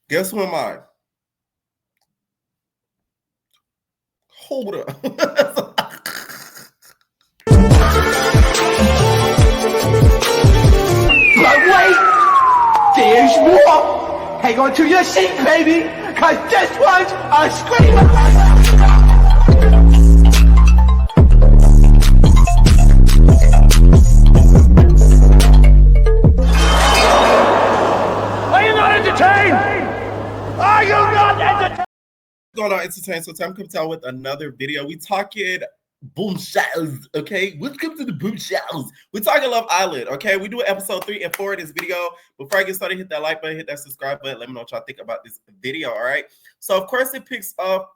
Guess who am I? Hold up. But wait, there's more. Hang on to your seat, baby, cause this one's a screamer. Are you not entertained? Are you not entertained? Going on entertain, so time comes out with another video. We talking boom shells, okay? Welcome to the boom shells. We talking Love Island, okay? We do episode 3 and 4 of this video. Before I get started, hit that like button, hit that subscribe button. Let me know what y'all think about this video, all right? So of course it picks up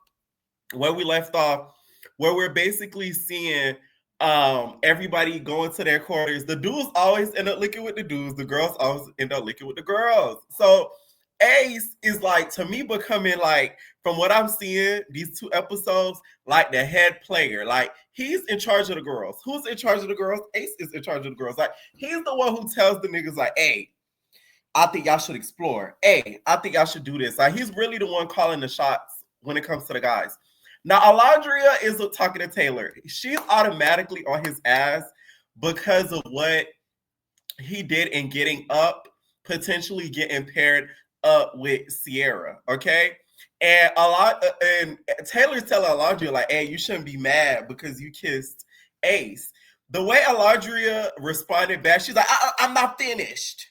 where we left off, where we're basically seeing everybody going to their quarters. The dudes always end up licking with the dudes. The girls always end up licking with the girls. So Ace is like, to me, becoming like, from what I'm seeing, these 2 episodes, like the head player. Like, he's in charge of the girls. Who's in charge of the girls? Ace is in charge of the girls. Like, he's the one who tells the niggas, like, hey, I think y'all should explore. Hey, I think y'all should do this. Like, he's really the one calling the shots when it comes to the guys. Now, Alondria is talking to Taylor. She's automatically on his ass because of what he did in getting up, potentially getting paired up with Sierra, okay? And Taylor's telling Alondria, like, hey, you shouldn't be mad because you kissed Ace. The way Alondria responded back, she's like, I'm not finished.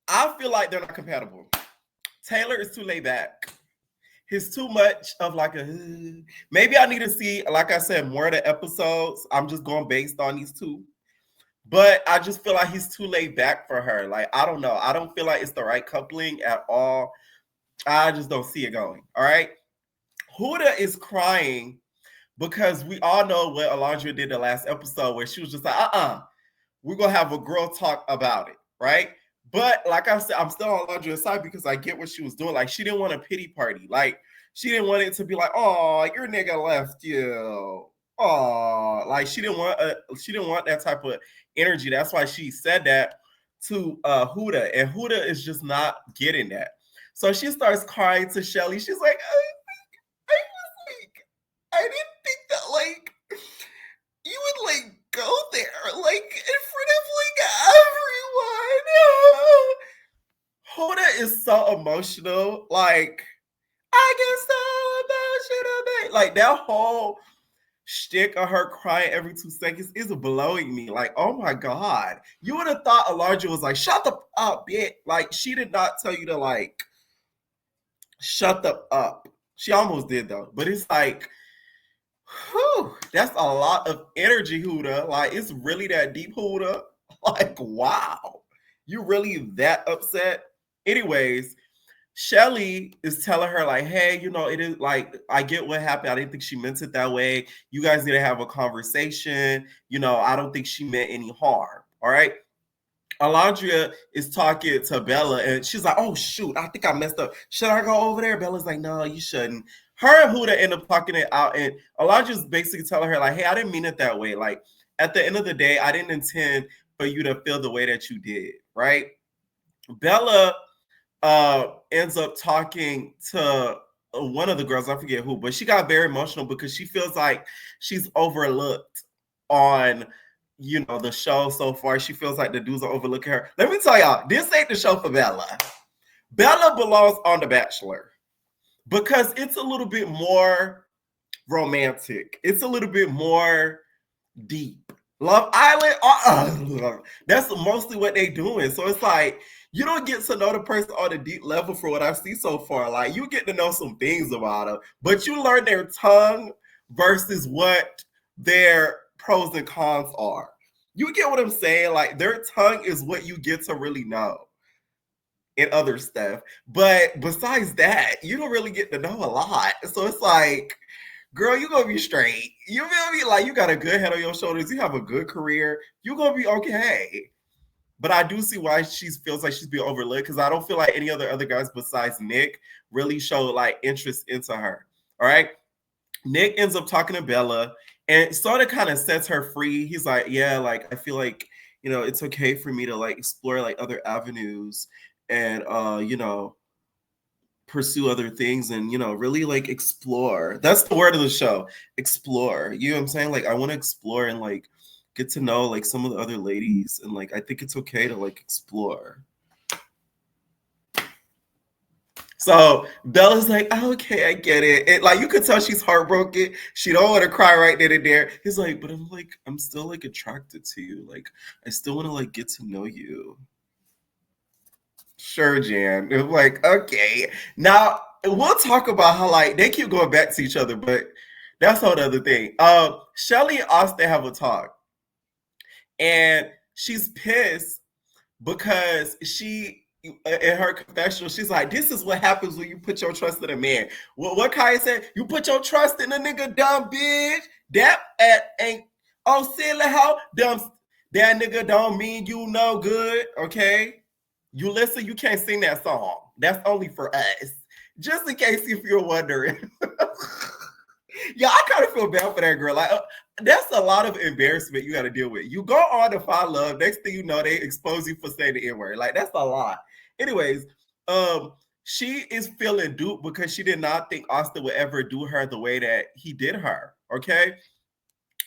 I feel like they're not compatible. Taylor is too laid back. He's too much of like a, maybe I need to see, like I said, more of the episodes. I'm just going based on these 2. But I just feel like he's too laid back for her. Like, I don't know. I don't feel like it's the right coupling at all. I just don't see it going. All right. Huda is crying because we all know what Alondra did the last episode where she was just like, we're going to have a girl talk about it. Right. But like I said, I'm still on Alondra's side because I get what she was doing. Like, she didn't want a pity party. Like, she didn't want it to be like, oh, your nigga left you. Oh, like she didn't want that type of energy. That's why she said that to Huda, and Huda is just not getting that. So she starts crying to Shelly. She's like, I didn't think that like you would like go there like in front of like everyone. Huda is so emotional. Like, I get so emotional, like that whole shtick of her crying every 2 seconds is blowing me. Like, oh my god, you would have thought Alondra was like, shut the up, bitch. Like, she did not tell you to like shut the up. She almost did though, but it's like, whew, that's a lot of energy, Huda. Like, it's really that deep, Huda. Like, wow, you really that upset? Anyways, Shelly is telling her, like, hey, you know, it is like, I get what happened. I didn't think she meant it that way. You guys need to have a conversation. You know, I don't think she meant any harm. All right. Alondria is talking to Bella and she's like, oh, shoot, I think I messed up. Should I go over there? Bella's like, no, you shouldn't. Her and Huda end up talking it out. And Alondria's basically telling her, like, hey, I didn't mean it that way. Like, at the end of the day, I didn't intend for you to feel the way that you did. Right. Bella ends up talking to one of the girls, I forget who, but she got very emotional because she feels like she's overlooked on, you know, the show so far. She feels like the dudes are overlooking her. Let me tell y'all, this ain't the show for Bella. Bella belongs on The Bachelor because it's a little bit more romantic. It's a little bit more deep. Love Island, that's mostly what they doing. So it's like, you don't get to know the person on a deep level for what I see so far. Like, you get to know some things about them, but you learn their tongue versus what their pros and cons are. You get what I'm saying? Like, their tongue is what you get to really know in other stuff. But besides that, you don't really get to know a lot. So it's like, girl, you gonna be straight. You feel me? Like, you got a good head on your shoulders. You have a good career. You gonna be okay. But I do see why she feels like she's being overlooked because I don't feel like any other guys besides Nick really showed like interest into her. All right. Nick ends up talking to Bella and sort of kind of sets her free. He's like, yeah, like, I feel like, it's okay for me to like explore like other avenues and pursue other things and really like explore. That's the word of the show. Explore. You know what I'm saying? Like I want to explore and like get to know like some of the other ladies and like I think it's okay to like explore. So Bella's like, oh, okay, I get it. And like you could tell she's heartbroken. She don't want to cry right then and there. He's like, but I'm still like attracted to you. Like I still want to like get to know you. Sure, Jan. It was like, okay. Now we'll talk about how like they keep going back to each other, but that's all the other thing. Shelly and Austin have a talk, and she's pissed because she in her confessional, she's like, this is what happens when you put your trust in a man. What Kaya said, you put your trust in a nigga, dumb bitch. That ain't silly how dumb that nigga don't mean you no good, okay? You listen, you can't sing that song. That's only for us. Just in case if you're wondering. Yeah, I kind of feel bad for that girl. Like, that's a lot of embarrassment you got to deal with. You go on to find love. Next thing you know, they expose you for saying the N-word. Like, that's a lot. Anyways, she is feeling duped because she did not think Austin would ever do her the way that he did her. Okay.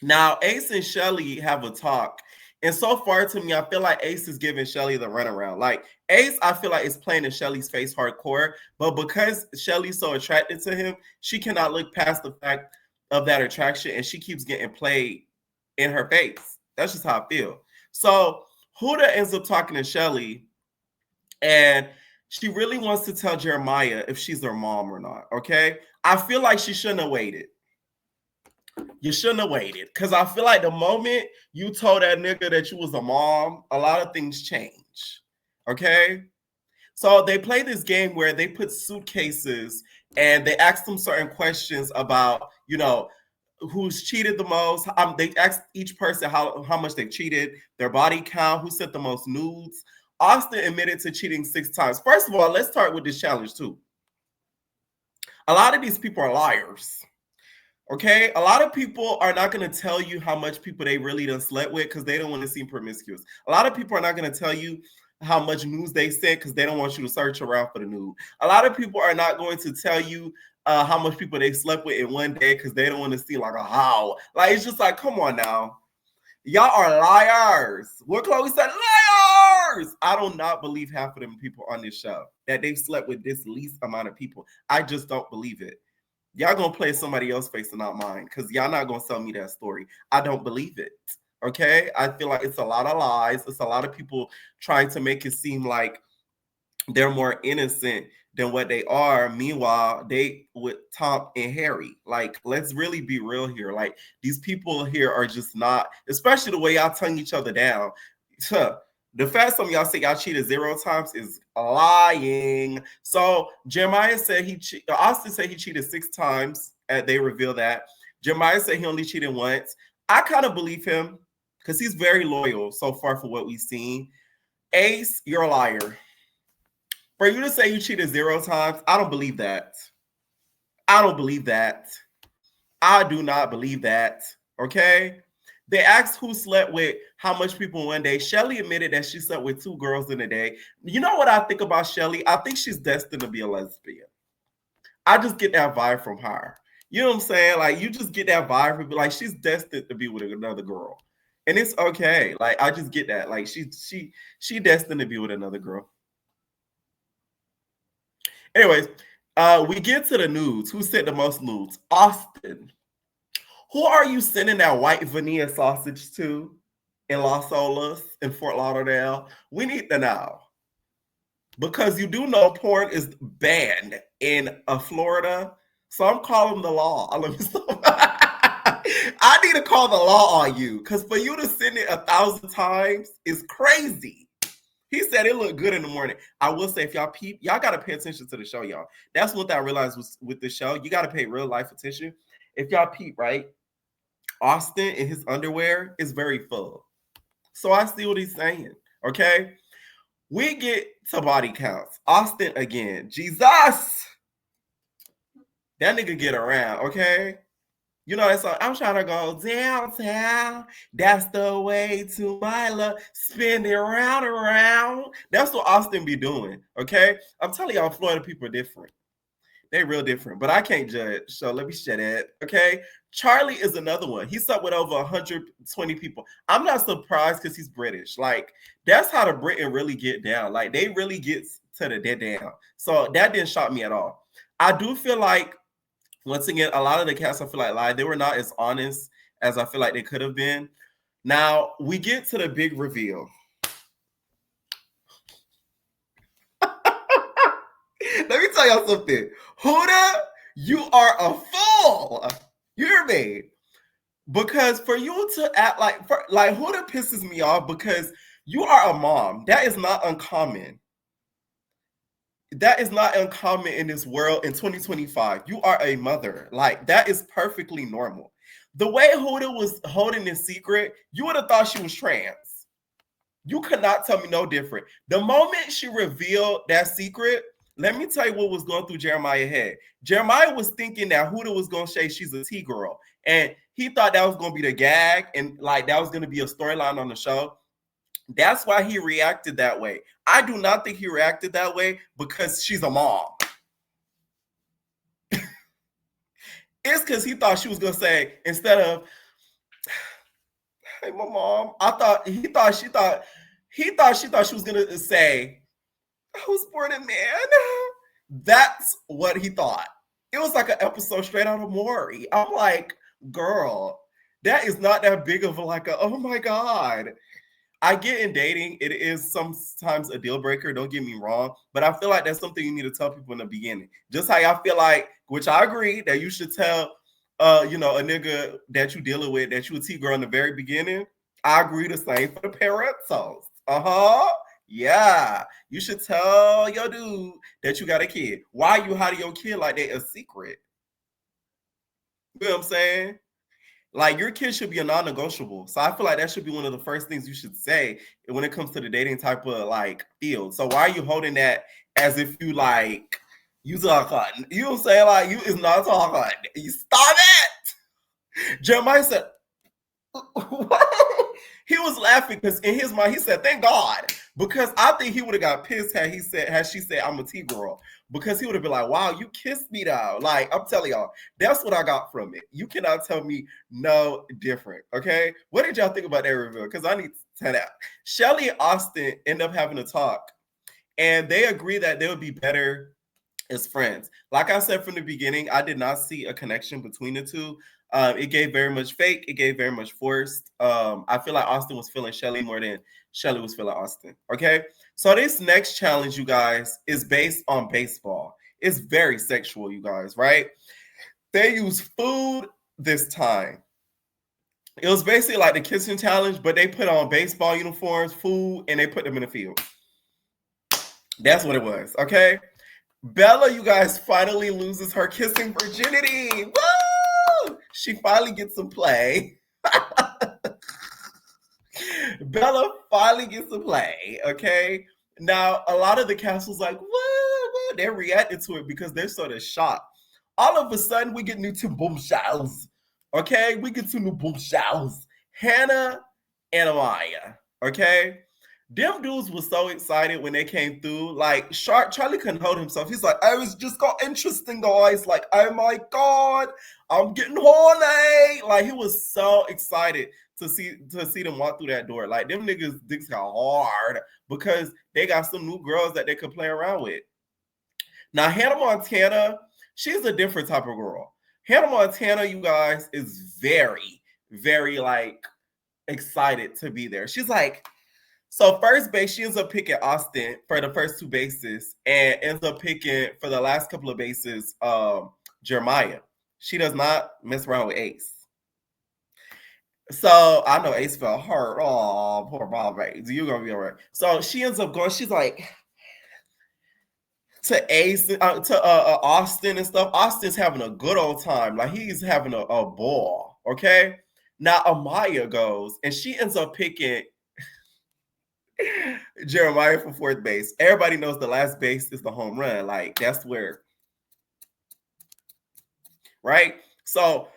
Now, Ace and Shelly have a talk. And so far to me, I feel like Ace is giving Shelly the runaround. Like Ace, I feel like is playing in Shelly's face hardcore, but because Shelly's so attracted to him, she cannot look past the fact of that attraction, and she keeps getting played in her face. That's just how I feel. So Huda ends up talking to Shelly, and she really wants to tell Jeremiah if she's her mom or not. Okay, I feel like she shouldn't have waited. You shouldn't have waited because I feel like the moment you told that nigga that you was a mom, a lot of things change. Okay. So they play this game where they put suitcases and they ask them certain questions about, who's cheated the most. They ask each person how much they cheated, their body count, who sent the most nudes. Austin admitted to cheating 6 times. First of all, let's start with this challenge too. A lot of these people are liars. Okay, a lot of people are not going to tell you how much people they really done slept with because they don't want to seem promiscuous. A lot of people are not going to tell you how much news they sent because they don't want you to search around for the nude. A lot of people are not going to tell you how much people they slept with in one day because they don't want to see like a how. Like it's just like, come on now, y'all are liars. What Chloe said, liars. I do not believe half of them people on this show that they've slept with this least amount of people. I just don't believe it. Y'all gonna play somebody else's face and not mine because y'all not gonna sell me that story. I don't believe it. Okay, I feel like it's a lot of lies. It's a lot of people trying to make it seem like they're more innocent than what they are. Meanwhile, they with Tom and Harry. Like, let's really be real here. Like, these people here are just not, especially the way y'all tongue each other down. The fact some of y'all say y'all cheated 0 times is lying. So Jeremiah said Austin said he cheated 6 times. They reveal that. Jeremiah said he only cheated once. I kind of believe him because he's very loyal so far for what we've seen. Ace, you're a liar. For you to say you cheated 0 times, I don't believe that. I don't believe that. I do not believe that. Okay? They asked who slept with how much people one day. Shelly admitted that she slept with 2 girls in a day. You know what I think about Shelly? I think she's destined to be a lesbian. I just get that vibe from her. You know what I'm saying? Like, you just get that vibe from, like, she's destined to be with another girl. And it's okay. Like, I just get that. Like, she destined to be with another girl. Anyways, we get to the nudes. Who sent the most nudes? Austin. Who are you sending that white vanilla sausage to in Las Olas, in Fort Lauderdale? We need to know. Because you do know porn is banned in Florida. So I'm calling the law. I need to call the law on you. Because for you to send it 1,000 times is crazy. He said it looked good in the morning. I will say, if y'all peep, y'all got to pay attention to the show, y'all. That's what I realized was with the show. You got to pay real life attention. If y'all peep, right? Austin in his underwear is very full. So I see what he's saying. Okay. We get to body counts. Austin again. Jesus. That nigga get around. Okay. You know that song? I'm trying to go downtown. That's the way to my love. Spin it round and round. That's what Austin be doing. Okay, I'm telling y'all, Florida people are different. They real different, but I can't judge. So let me shut it. Okay. Charlie is another one. He slept with over 120 people. I'm not surprised because he's British. Like, that's how the Britain really get down. Like, they really get to the dead down. So that didn't shock me at all. I do feel like, once again, a lot of the cast I feel like lied. They were not as honest as I feel like they could have been. Now we get to the big reveal. Let me tell y'all something. Huda, you are a fool. You hear me? Because for you to act like Huda pisses me off because you are a mom. That is not uncommon. That is not uncommon in this world in 2025. You are a mother. Like, that is perfectly normal. The way Huda was holding this secret, you would have thought she was trans. You could not tell me no different. The moment she revealed that secret, let me tell you what was going through Jeremiah's head. Jeremiah was thinking that Huda was going to say she's a T-girl. And he thought that was going to be the gag and like that was going to be a storyline on the show. That's why he reacted that way. I do not think he reacted that way because she's a mom. It's because he thought she was going to say, instead of, hey, my mom, he thought she was going to say, I was born a man. That's what he thought. It was like an episode straight out of Maury. I'm like, girl, that is not that big of oh my God. I get in dating, it is sometimes a deal breaker, don't get me wrong, but I feel like that's something you need to tell people in the beginning. Just how I feel like, which I agree, that you should tell a nigga that you dealing with that you a T-girl in the very beginning. I agree the same for the parentals. Yeah. You should tell your dude that you got a kid. Why you hiding your kid like they a secret? You know what I'm saying? Like, your kid should be a non-negotiable. So I feel like that should be one of the first things you should say when it comes to the dating type of like field. So why are you holding that as if you like you talking? You know what I'm saying? Like, you is not talking. You stop it. Jeremiah said, what? He was laughing because in his mind he said, "Thank God," because I think he would have got pissed had she said, "I'm a T-girl," because he would have been like, "Wow, you kissed me now." Like, I'm telling y'all, that's what I got from it. You cannot tell me no different. Okay, what did y'all think about that reveal? Because I need to tell that. Shelly and Austin end up having a talk, and they agree that they would be better as friends. Like I said from the beginning, I did not see a connection between the two. It gave very much fake. It gave very much forced. I feel like Austin was feeling Shelly more than Shelly was feeling Austin. Okay. So this next challenge, you guys, is based on baseball. It's very sexual, you guys, right? They use food this time. It was basically like the kissing challenge, but they put on baseball uniforms, food, and they put them in the field. That's what it was. Okay. Bella, you guys, finally loses her kissing virginity. Woo! She finally gets some play. Bella finally gets to play, okay? Now, a lot of the cast was like, what? They're reacting to it because they're sort of shocked. All of a sudden, we get new two bombshells, okay? We get two new bombshells. Hannah and Amaya, okay? Them dudes was so excited when they came through. Like, Charlie couldn't hold himself. He's like, I was just got interesting, guys. Like, oh my God, I'm getting horny. Like, he was so excited to see them walk through that door. Like, them niggas dicks got hard because they got some new girls that they could play around with. Now, Hannah Montana, she's a different type of girl. Hannah Montana, you guys, is very, very, like, excited to be there. She's like, so first base, she ends up picking Austin for the first two bases and ends up picking for the last couple of bases, Jeremiah. She does not mess around with Ace. So I know Ace felt hurt. Oh, poor Bob Ace. You're gonna be all right. So she ends up going, she's like to Ace, to Austin and stuff. Austin's having a good old time. Like, he's having a ball. Okay. Now Amaya goes and she ends up picking Jeremiah for fourth base. Everybody knows the last base is the home run. Like, that's where, right? So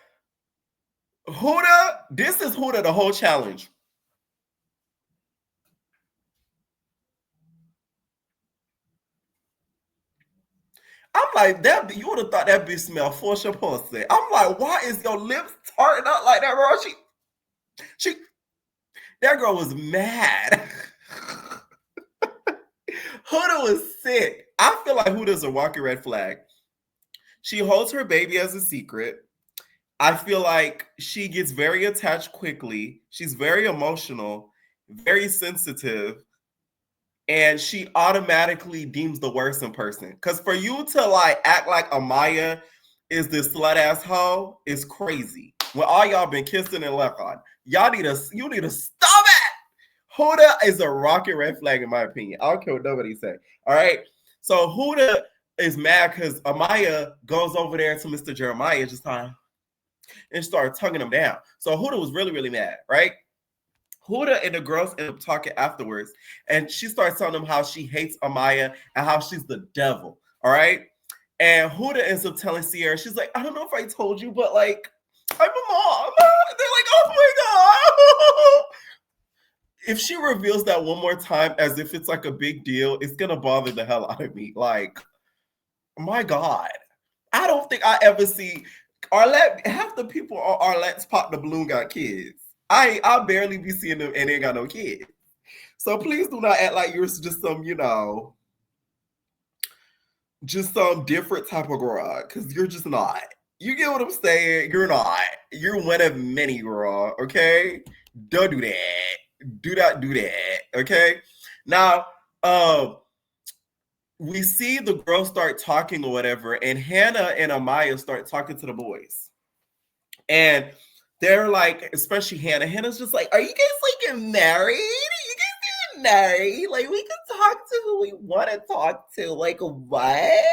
Huda, this is Huda the whole challenge. I'm like, that you would have thought that bitch smelled full pussy. I'm like, why is your lips tarting up like that, bro? She that girl was mad. Huda was sick. I feel like Huda's a walking red flag. She holds her baby as a secret. I feel like she gets very attached quickly. She's very emotional, very sensitive, and she automatically deems the worst in person. Because for you to like act like Amaya is this slut ass hoe is crazy. When all y'all been kissing and left on, you need to stop it. Huda is a rocket red flag in my opinion. I don't care what nobody say. All right. So Huda is mad because Amaya goes over there to Mr. Jeremiah just time and started tugging him down. So Huda was really, really mad, right? Huda and the girls end up talking afterwards, and she starts telling them how she hates Amaya and how she's the devil. All right. And Huda ends up telling Sierra, she's like, I don't know if I told you, but like, I'm a mom. They're like, oh my God. If she reveals that one more time as if it's like a big deal, it's gonna bother the hell out of me. Like, my God. I don't think I ever see Arlette. Half the people on Arlette's Pop the Balloon got kids. I barely be seeing them and they ain't got no kids. So please do not act like you're just some, just some different type of girl, because you're just not. You get what I'm saying? You're not. You're one of many, girl. Okay? Don't do that. Do not do that. Okay? Now, we see the girls start talking or whatever, and Hannah and Amaya start talking to the boys. And they're like, especially Hannah. Hannah's just like, are you guys like getting married? Are you guys getting married? Like, we can talk to who we want to talk to. Like, what?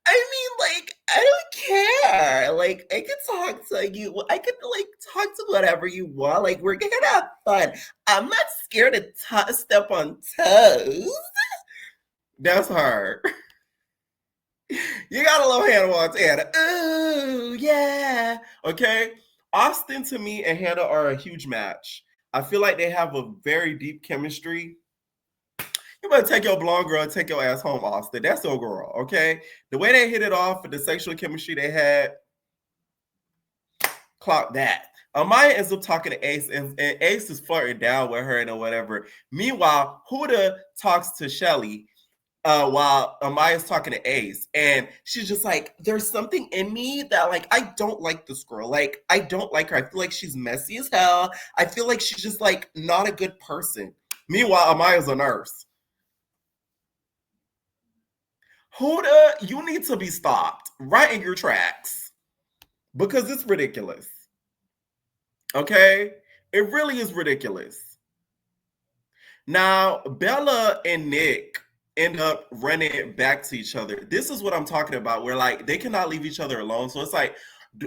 I mean, like, I don't care. Like, I could talk to you. I could like talk to whatever you want. Like, we're gonna have fun. I'm not scared to step on toes. That's her. You gotta love Hannah Montana. Ooh, yeah. Okay. Austin to me and Hannah are a huge match. I feel like they have a very deep chemistry. You better take your blonde girl and take your ass home, Austin. That's your girl, okay? The way they hit it off for the sexual chemistry they had, clock that. Amaya ends up talking to Ace, and Ace is flirting down with her and whatever. Meanwhile, Huda talks to Shelly while Amaya's talking to Ace, and she's just like, there's something in me that like I don't like this girl. Like I don't like her. I feel like she's messy as hell. I feel like she's just like not a good person. Meanwhile, Amaya's a nurse. Huda, you need to be stopped right in your tracks because it's ridiculous. Okay, it really is ridiculous. Now, Bella and Nick end up running it back to each other. This is what I'm talking about. Where like they cannot leave each other alone. So it's like,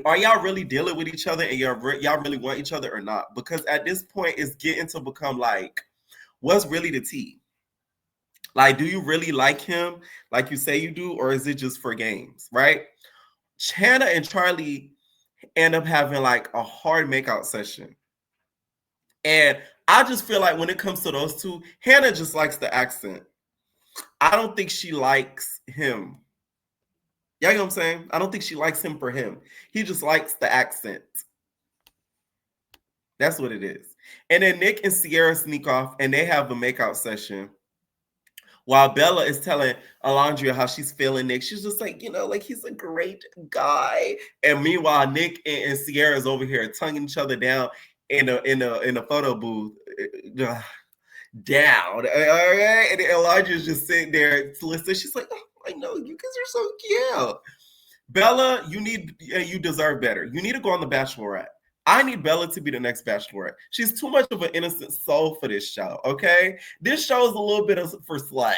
are y'all really dealing with each other and y'all really want each other or not? Because at this point, it's getting to become like, what's really the tea? Like, do you really like him like you say you do, or is it just for games, right? Hannah and Charlie end up having like a hard makeout session. And I just feel like when it comes to those two, Hannah just likes the accent. I don't think she likes him. You know what I'm saying? I don't think she likes him for him. He just likes the accent. That's what it is. And then Nick and Sierra sneak off and they have a makeout session while Bella is telling Alondria how she's feeling Nick. She's just like, like he's a great guy. And meanwhile, Nick and Sierra's over here tonguing each other down in a photo booth. Down. All right. And Elijah's just sitting there to listen. She's like, oh, I know you guys are so cute. Bella, you deserve better. You need to go on The Bachelorette. I need Bella to be the next Bachelorette. She's too much of an innocent soul for this show, okay? This show is a little bit for sluts.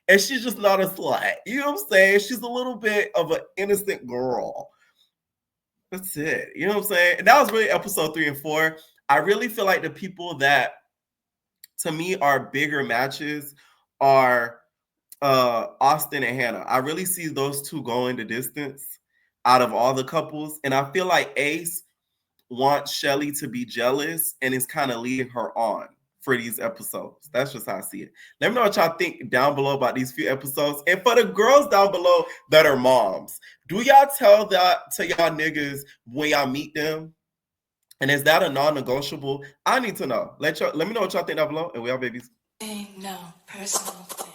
And she's just not a slut. You know what I'm saying? She's a little bit of an innocent girl. That's it. You know what I'm saying? And that was really episode 3 and 4. I really feel like the people that to me are bigger matches are Austin and Hannah. I really see those two going the distance. out of all the couples. And I feel like Ace wants Shelly to be jealous and is kind of leading her on for these episodes. That's just how I see it. Let me know what y'all think down below about these few episodes. And for the girls down below that are moms, do y'all tell that to y'all niggas when y'all meet them? And is that a non-negotiable? I need to know. Let me know what y'all think down below. And we are babies. No personal thing.